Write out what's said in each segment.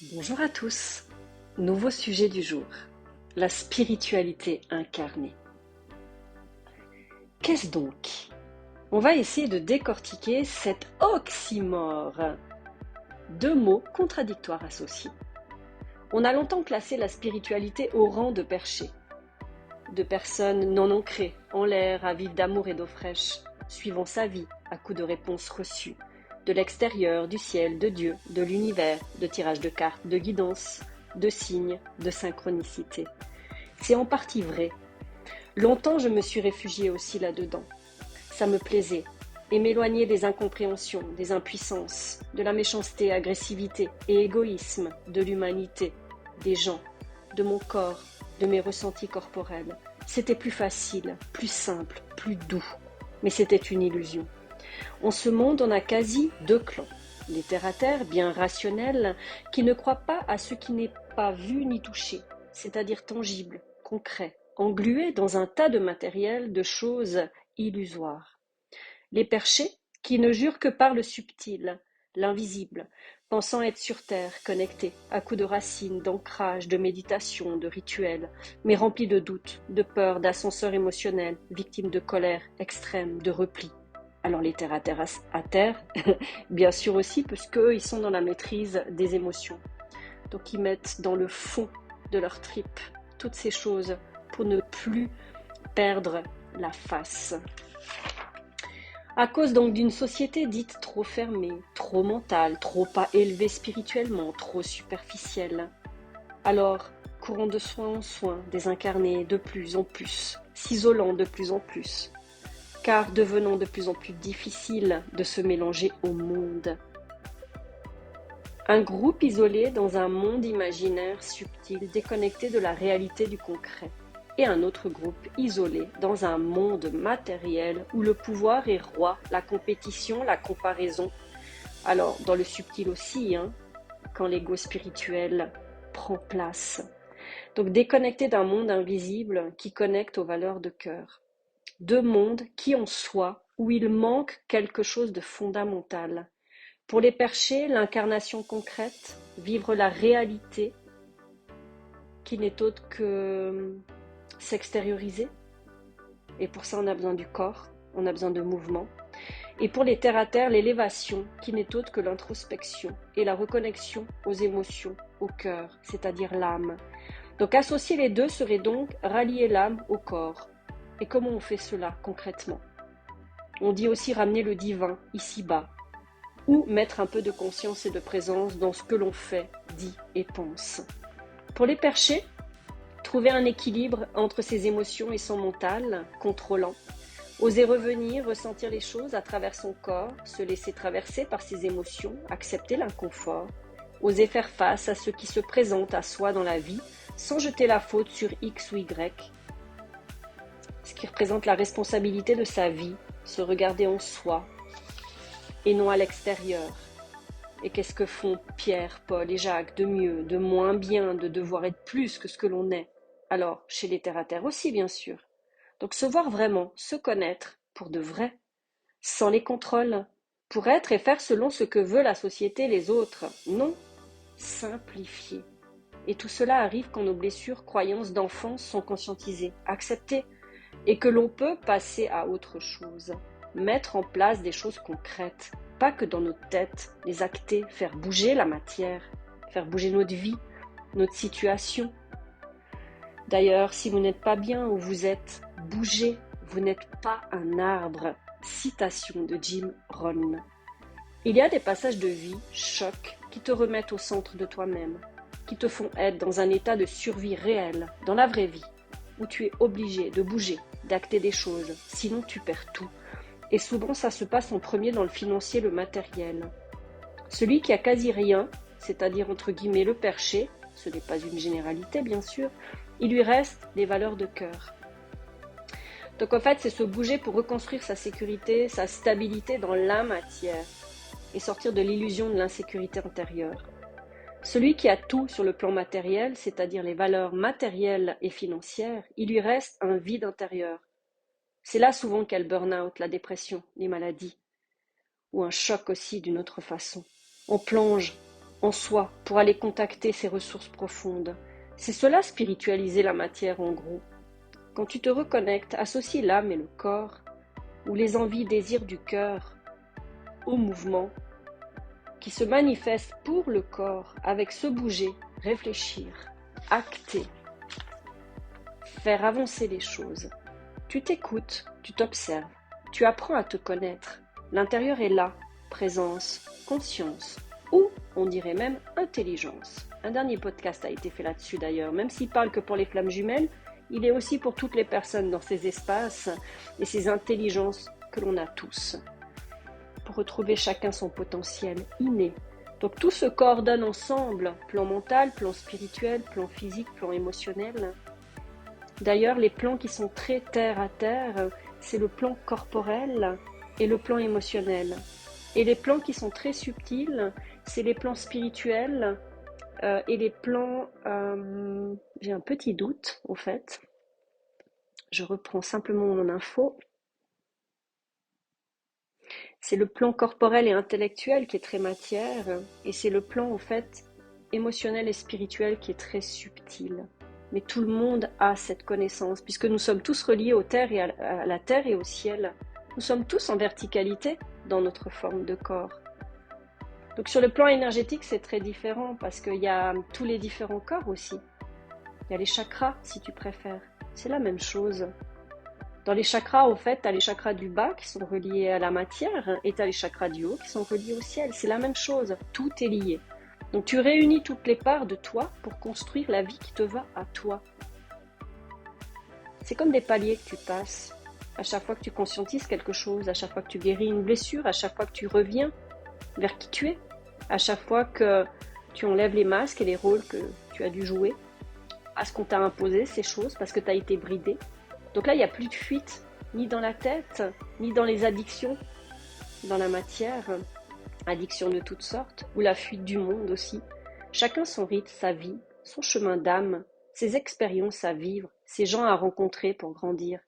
Bonjour à tous. Nouveau sujet du jour, la spiritualité incarnée. Qu'est-ce donc? On va essayer de décortiquer cet oxymore, deux mots contradictoires associés. On a longtemps classé la spiritualité au rang de perché, de personnes non ancrées, en l'air, à vivre d'amour et d'eau fraîche, suivant sa vie à coups de réponses reçues, de l'extérieur, du ciel, de Dieu, de l'univers, de tirage de cartes, de guidance, de signes, de synchronicité. C'est en partie vrai. Longtemps je me suis réfugiée aussi là-dedans. Ça me plaisait, et m'éloigner des incompréhensions, des impuissances, de la méchanceté, agressivité et égoïsme, de l'humanité, des gens, de mon corps, de mes ressentis corporels. C'était plus facile, plus simple, plus doux. Mais c'était une illusion. En ce monde, on a quasi deux clans. Les terre-à-terre, bien rationnels, qui ne croient pas à ce qui n'est pas vu ni touché, c'est-à-dire tangible, concret, englué dans un tas de matériel, de choses illusoires. Les perchés, qui ne jurent que par le subtil, l'invisible, pensant être sur terre, connectés, à coups de racines, d'ancrage, de méditation, de rituels, mais remplis de doutes, de peurs, d'ascenseurs émotionnels, victimes de colère extrême, de repli. Alors les terre à terre, bien sûr aussi, parce qu'eux, ils sont dans la maîtrise des émotions. Donc ils mettent dans le fond de leur trip toutes ces choses pour ne plus perdre la face. À cause donc d'une société dite trop fermée, trop mentale, trop pas élevée spirituellement, trop superficielle. Alors, courant de soin en soin, désincarnés de plus en plus, s'isolant de plus en plus, car devenant de plus en plus difficile de se mélanger au monde. Un groupe isolé dans un monde imaginaire subtil, déconnecté de la réalité du concret. Et un autre groupe isolé dans un monde matériel où le pouvoir est roi, la compétition, la comparaison. Alors, dans le subtil aussi, quand l'ego spirituel prend place. Donc, déconnecté d'un monde invisible qui connecte aux valeurs de cœur. Deux mondes qui en soi, où il manque quelque chose de fondamental. Pour les perchés, l'incarnation concrète, vivre la réalité qui n'est autre que s'extérioriser. Et pour ça, on a besoin du corps, on a besoin de mouvement. Et pour les terre-à-terre, l'élévation, qui n'est autre que l'introspection et la reconnexion aux émotions, au cœur, c'est-à-dire l'âme. Donc associer les deux serait donc rallier l'âme au corps. Et comment on fait cela concrètement? On dit aussi ramener le divin ici-bas, ou mettre un peu de conscience et de présence dans ce que l'on fait, dit et pense. Pour les perchés, trouver un équilibre entre ses émotions et son mental, contrôlant. Oser revenir, ressentir les choses à travers son corps, se laisser traverser par ses émotions, accepter l'inconfort. Oser faire face à ce qui se présente à soi dans la vie, sans jeter la faute sur X ou Y. Ce qui représente la responsabilité de sa vie, se regarder en soi et non à l'extérieur. Et qu'est-ce que font Pierre, Paul et Jacques de mieux, de moins bien, de devoir être plus que ce que l'on est? Alors, chez les terre-à-terre aussi, bien sûr. Donc se voir vraiment, se connaître, pour de vrai, sans les contrôles, pour être et faire selon ce que veut la société, les autres. Non, simplifier. Et tout cela arrive quand nos blessures, croyances d'enfance sont conscientisées, acceptées, et que l'on peut passer à autre chose, mettre en place des choses concrètes, pas que dans notre tête, les acter, faire bouger la matière, faire bouger notre vie, notre situation. D'ailleurs, si vous n'êtes pas bien où vous êtes, bougez, vous n'êtes pas un arbre. Citation de Jim Rohn. Il y a des passages de vie, chocs, qui te remettent au centre de toi-même, qui te font être dans un état de survie réel, dans la vraie vie, où tu es obligé de bouger, d'acter des choses, sinon tu perds tout. Et souvent ça se passe en premier dans le financier, le matériel. Celui qui a quasi rien, c'est-à-dire entre guillemets le perché, ce n'est pas une généralité bien sûr, il lui reste des valeurs de cœur. Donc en fait c'est se bouger pour reconstruire sa sécurité, sa stabilité dans la matière et sortir de l'illusion de l'insécurité intérieure. Celui qui a tout sur le plan matériel, c'est-à-dire les valeurs matérielles et financières, il lui reste un vide intérieur. C'est là souvent qu'est le burn-out, la dépression, les maladies, ou un choc aussi d'une autre façon. On plonge en soi pour aller contacter ces ressources profondes. C'est cela spiritualiser la matière en gros. Quand tu te reconnectes, associe l'âme et le corps, ou les envies, désirs du cœur, au mouvement qui se manifeste pour le corps avec se bouger, réfléchir, acter, faire avancer les choses. Tu t'écoutes, tu t'observes, tu apprends à te connaître. L'intérieur est là, présence, conscience, ou on dirait même intelligence. Un dernier podcast a été fait là-dessus d'ailleurs, même s'il parle que pour les flammes jumelles, il est aussi pour toutes les personnes dans ces espaces et ces intelligences que l'on a tous. Pour retrouver chacun son potentiel inné. Donc tout se coordonne ensemble, plan mental, plan spirituel, plan physique, plan émotionnel. D'ailleurs, les plans qui sont très terre à terre, c'est le plan corporel et le plan émotionnel. Et les plans qui sont très subtils, c'est les plans spirituels et les plans... j'ai un petit doute, au fait. Je reprends simplement mon info. C'est le plan corporel et intellectuel qui est très matière, et c'est le plan, en fait, émotionnel et spirituel qui est très subtil. Mais tout le monde a cette connaissance, puisque nous sommes tous reliés aux terres et à la terre et au ciel. Nous sommes tous en verticalité dans notre forme de corps. Donc sur le plan énergétique, c'est très différent, parce qu'il y a tous les différents corps aussi. Il y a les chakras, si tu préfères. C'est la même chose. Dans les chakras, au fait, tu as les chakras du bas qui sont reliés à la matière et tu as les chakras du haut qui sont reliés au ciel. C'est la même chose, tout est lié. Donc tu réunis toutes les parts de toi pour construire la vie qui te va à toi. C'est comme des paliers que tu passes. À chaque fois que tu conscientises quelque chose, à chaque fois que tu guéris une blessure, à chaque fois que tu reviens vers qui tu es, à chaque fois que tu enlèves les masques et les rôles que tu as dû jouer, parce qu'on t'a imposé ces choses, parce que tu as été bridé. Donc là, il n'y a plus de fuite, ni dans la tête, ni dans les addictions, dans la matière, addictions de toutes sortes, ou la fuite du monde aussi. Chacun son rythme, sa vie, son chemin d'âme, ses expériences à vivre, ses gens à rencontrer pour grandir.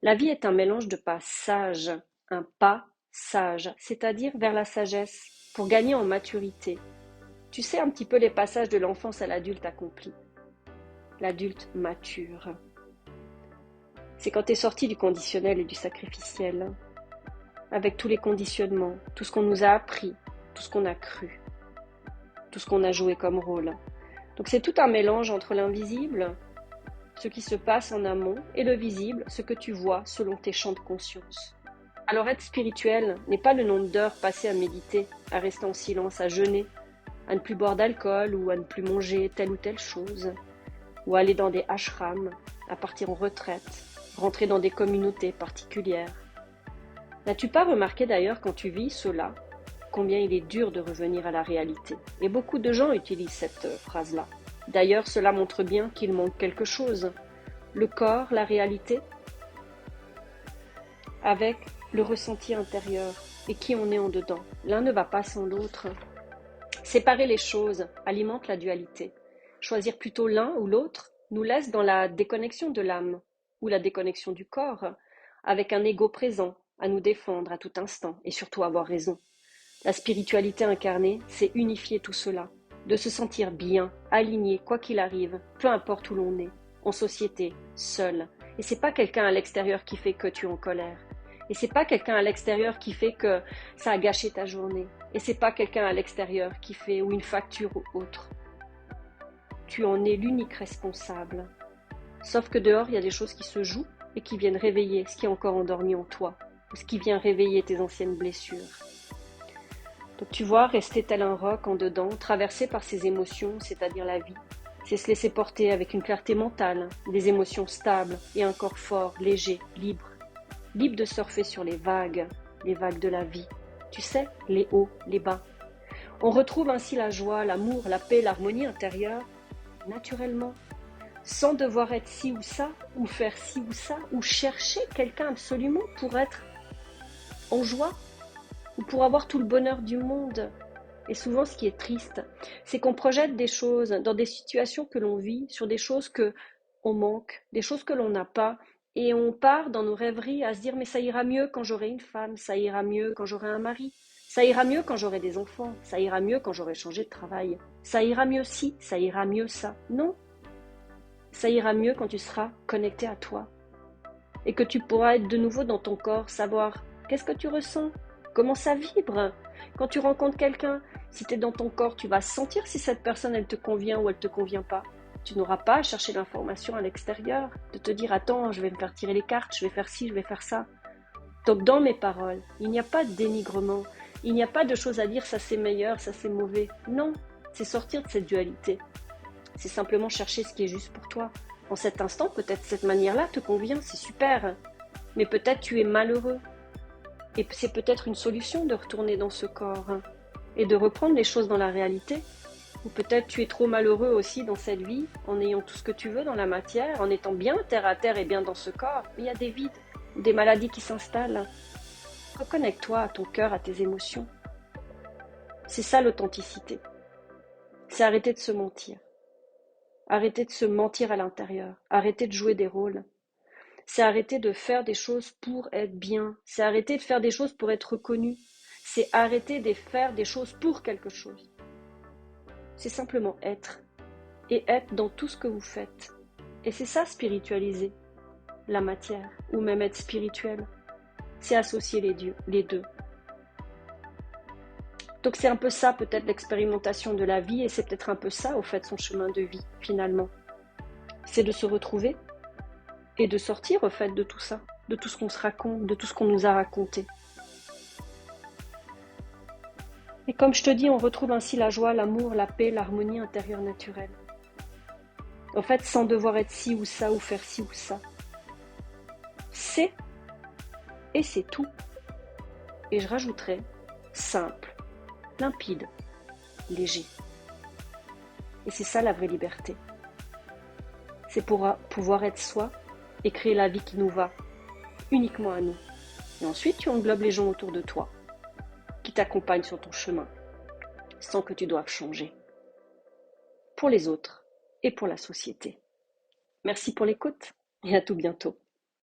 La vie est un mélange de pas sages, un pas sage, c'est-à-dire vers la sagesse, pour gagner en maturité. Tu sais un petit peu les passages de l'enfance à l'adulte accompli. L'adulte mature. C'est quand tu es sorti du conditionnel et du sacrificiel, avec tous les conditionnements, tout ce qu'on nous a appris, tout ce qu'on a cru, tout ce qu'on a joué comme rôle. Donc c'est tout un mélange entre l'invisible, ce qui se passe en amont, et le visible, ce que tu vois selon tes champs de conscience. Alors être spirituel n'est pas le nombre d'heures passées à méditer, à rester en silence, à jeûner, à ne plus boire d'alcool ou à ne plus manger telle ou telle chose, ou à aller dans des ashrams, à partir en retraite, rentrer dans des communautés particulières. N'as-tu pas remarqué d'ailleurs quand tu vis cela, combien il est dur de revenir à la réalité? Et beaucoup de gens utilisent cette phrase-là. D'ailleurs, cela montre bien qu'il manque quelque chose. Le corps, la réalité, avec le ressenti intérieur et qui on est en dedans. L'un ne va pas sans l'autre. Séparer les choses alimente la dualité. Choisir plutôt l'un ou l'autre nous laisse dans la déconnexion de l'âme ou la déconnexion du corps, avec un ego présent à nous défendre à tout instant et surtout avoir raison. La spiritualité incarnée, c'est unifier tout cela, de se sentir bien, aligné, quoi qu'il arrive, peu importe où l'on est, en société, seul. Et c'est pas quelqu'un à l'extérieur qui fait que tu es en colère. Et c'est pas quelqu'un à l'extérieur qui fait que ça a gâché ta journée. Et c'est pas quelqu'un à l'extérieur qui fait ou une facture ou autre. Tu en es l'unique responsable. Sauf que dehors, il y a des choses qui se jouent et qui viennent réveiller ce qui est encore endormi en toi, ou ce qui vient réveiller tes anciennes blessures. Donc tu vois, rester tel un roc en dedans, traversé par ses émotions, c'est-à-dire la vie, c'est se laisser porter avec une clarté mentale, des émotions stables et un corps fort, léger, libre. Libre de surfer sur les vagues de la vie. Tu sais, les hauts, les bas. On retrouve ainsi la joie, l'amour, la paix, l'harmonie intérieure, naturellement, sans devoir être ci ou ça, ou faire ci ou ça, ou chercher quelqu'un absolument pour être en joie, ou pour avoir tout le bonheur du monde. Et souvent, ce qui est triste, c'est qu'on projette des choses dans des situations que l'on vit, sur des choses que on manque, des choses que l'on n'a pas, et on part dans nos rêveries à se dire mais ça ira mieux quand j'aurai une femme, ça ira mieux quand j'aurai un mari, Ça ira mieux quand j'aurai des enfants, ça ira mieux quand j'aurai changé de travail, ça ira mieux si, ça ira mieux ça. Non, ça ira mieux quand tu seras connecté à toi et que tu pourras être de nouveau dans ton corps, savoir qu'est-ce que tu ressens, comment ça vibre. Quand tu rencontres quelqu'un, si tu es dans ton corps, tu vas sentir si cette personne, elle te convient ou elle te convient pas. Tu n'auras pas à chercher l'information à l'extérieur, de te dire attends, je vais me faire tirer les cartes, je vais faire ci, je vais faire ça. Donc dans mes paroles, il n'y a pas de dénigrement, il n'y a pas de choses à dire ça c'est meilleur, ça c'est mauvais. Non, c'est sortir de cette dualité. C'est simplement chercher ce qui est juste pour toi. En cet instant, peut-être cette manière-là te convient, c'est super. Mais peut-être tu es malheureux. Et c'est peut-être une solution de retourner dans ce corps et de reprendre les choses dans la réalité. Ou peut-être tu es trop malheureux aussi dans cette vie, en ayant tout ce que tu veux dans la matière, en étant bien terre à terre et bien dans ce corps. Mais il y a des vides, des maladies qui s'installent. Reconnecte-toi à ton cœur, à tes émotions. C'est ça l'authenticité. C'est arrêter de se mentir. Arrêter de se mentir à l'intérieur. Arrêter de jouer des rôles. C'est arrêter de faire des choses pour être bien. C'est arrêter de faire des choses pour être reconnu. C'est arrêter de faire des choses pour quelque chose. C'est simplement être. Et être dans tout ce que vous faites. Et c'est ça spiritualiser la matière, ou même être spirituel. C'est associer les deux. Donc c'est un peu ça peut-être l'expérimentation de la vie, et c'est peut-être un peu ça au fait son chemin de vie finalement. C'est de se retrouver et de sortir au fait de tout ça, de tout ce qu'on se raconte, de tout ce qu'on nous a raconté. Et comme je te dis, on retrouve ainsi la joie, l'amour, la paix, l'harmonie intérieure naturelle. En fait, sans devoir être ci ou ça, ou faire ci ou ça. C'est, et c'est tout. Et je rajouterais, simple, limpide, léger. Et c'est ça la vraie liberté. C'est pour pouvoir être soi et créer la vie qui nous va, uniquement à nous. Et ensuite, tu englobes les gens autour de toi, qui t'accompagnent sur ton chemin, sans que tu doives changer. Pour les autres et pour la société. Merci pour l'écoute et à tout bientôt.